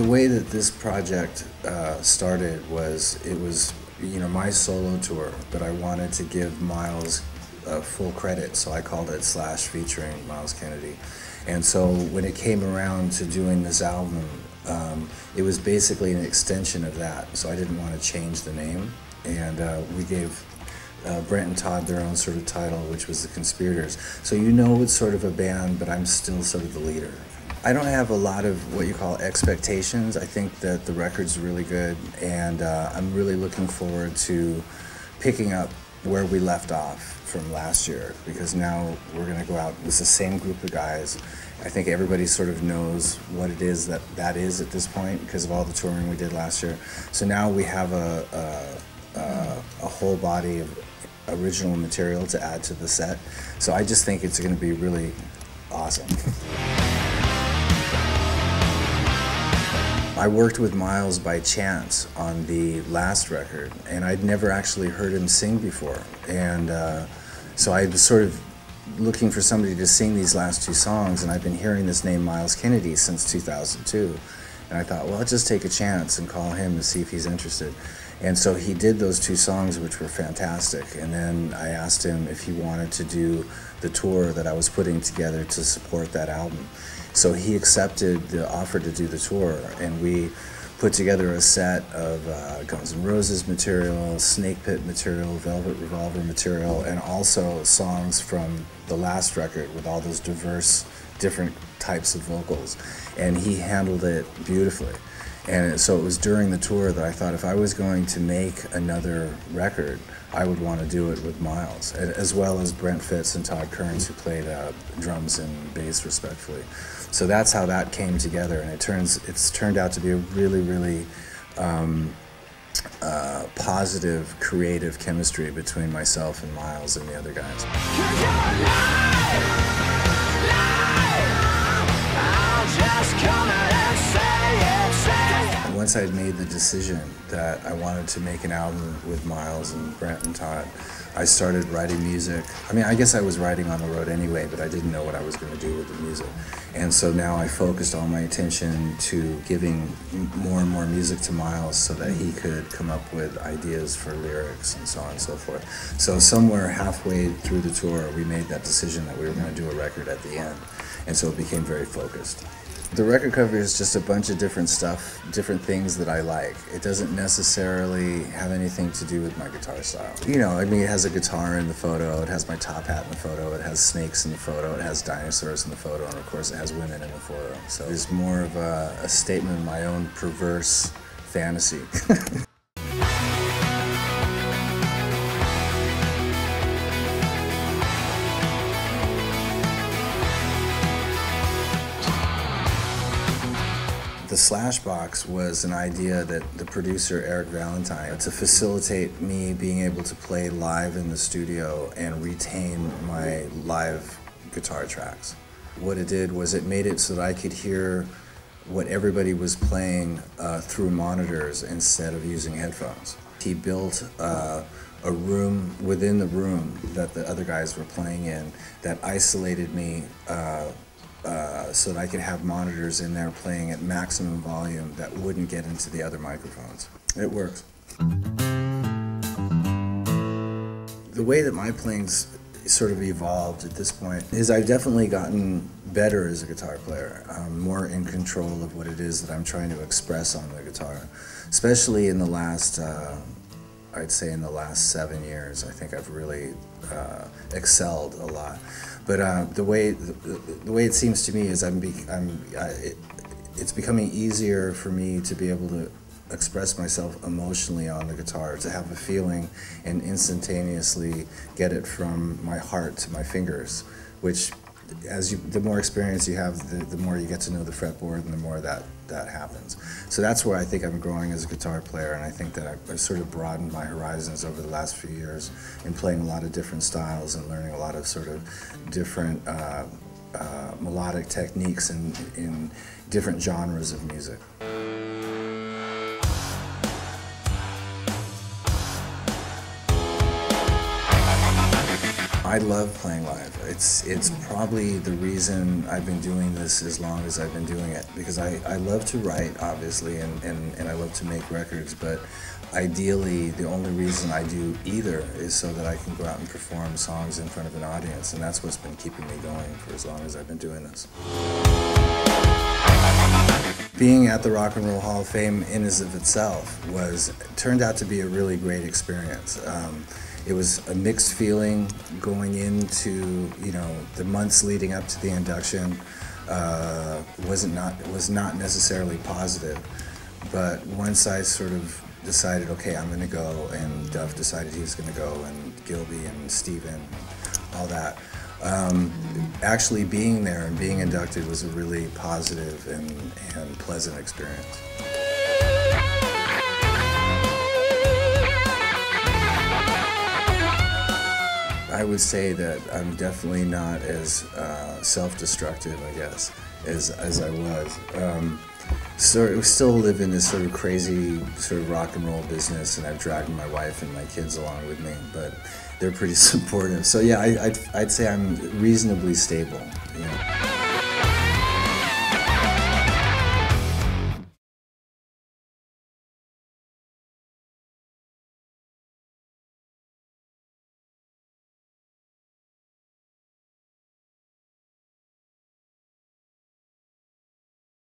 The way that this project started was, it was, my solo tour, but I wanted to give Myles full credit, so I called it Slash featuring Myles Kennedy. And so when it came around to doing this album, it was basically an extension of that, so I didn't want to change the name. And we gave Brent and Todd their own sort of title, which was The Conspirators. So it's sort of a band, but I'm still sort of the leader. I don't have a lot of what you call expectations. I think that the record's really good, and I'm really looking forward to picking up where we left off from last year, because now we're going to go out with the same group of guys. I think everybody sort of knows what it is that is at this point because of all the touring we did last year. So now we have a whole body of original material to add to the set. So I just think it's going to be really awesome. I worked with Myles by chance on the last record, and I'd never actually heard him sing before. And so I was sort of looking for somebody to sing these last two songs, and I've been hearing this name Myles Kennedy since 2002. And I thought, well, I'll just take a chance and call him to see if he's interested. And so he did those two songs, which were fantastic. And then I asked him if he wanted to do the tour that I was putting together to support that album. So he accepted the offer to do the tour, and we put together a set of Guns N' Roses material, Snake Pit material, Velvet Revolver material, and also songs from the last record with all those diverse, different types of vocals. And he handled it beautifully. And so it was during the tour that I thought if I was going to make another record, I would want to do it with Myles, as well as Brent Fitz and Todd Kearns, who played drums and bass respectively. So that's how that came together, and it's turned out to be a really, really positive, creative chemistry between myself and Myles and the other guys. Once I'd made the decision that I wanted to make an album with Myles and Brent and Todd, I started writing music. I mean, I guess I was writing on the road anyway, but I didn't know what I was going to do with the music. And so now I focused all my attention to giving more and more music to Myles so that he could come up with ideas for lyrics and so on and so forth. So somewhere halfway through the tour, we made that decision that we were going to do a record at the end. And so it became very focused. The record cover is just a bunch of different stuff, different things that I like. It doesn't necessarily have anything to do with my guitar style. I mean, it has a guitar in the photo, it has my top hat in the photo, it has snakes in the photo, it has dinosaurs in the photo, and of course it has women in the photo. So it's more of a statement of my own perverse fantasy. The Slash box was an idea that the producer, Eric Valentine, to facilitate me being able to play live in the studio and retain my live guitar tracks. What it did was it made it so that I could hear what everybody was playing through monitors instead of using headphones. He built a room within the room that the other guys were playing in that isolated me so that I could have monitors in there playing at maximum volume that wouldn't get into the other microphones. It works. The way that my playing's sort of evolved at this point is I've definitely gotten better as a guitar player. I'm more in control of what it is that I'm trying to express on the guitar, especially in the last I'd say in the last 7 years. I think I've really excelled a lot. But the way it seems to me is it's becoming easier for me to be able to express myself emotionally on the guitar, to have a feeling and instantaneously get it from my heart to my fingers, which the more experience you have, the more you get to know the fretboard and the more that happens. So that's where I think I'm growing as a guitar player, and I think that I've sort of broadened my horizons over the last few years in playing a lot of different styles and learning a lot of sort of different melodic techniques in different genres of music. I love playing live. It's probably the reason I've been doing this as long as I've been doing it, because I love to write, obviously, and I love to make records, but ideally the only reason I do either is so that I can go out and perform songs in front of an audience, and that's what's been keeping me going for as long as I've been doing this. Being at the Rock and Roll Hall of Fame in and of itself turned out to be a really great experience. It was a mixed feeling going into, you know, the months leading up to the induction. Was not necessarily positive, but once I sort of decided, okay, I'm going to go, and Duff decided he was going to go, and Gilby and Steven, all that. Actually being there and being inducted was a really positive and pleasant experience. I would say that I'm definitely not as self-destructive, I guess, as I was. We still live in this sort of crazy sort of rock and roll business, and I've dragged my wife and my kids along with me, but they're pretty supportive. So yeah, I'd say I'm reasonably stable. You know.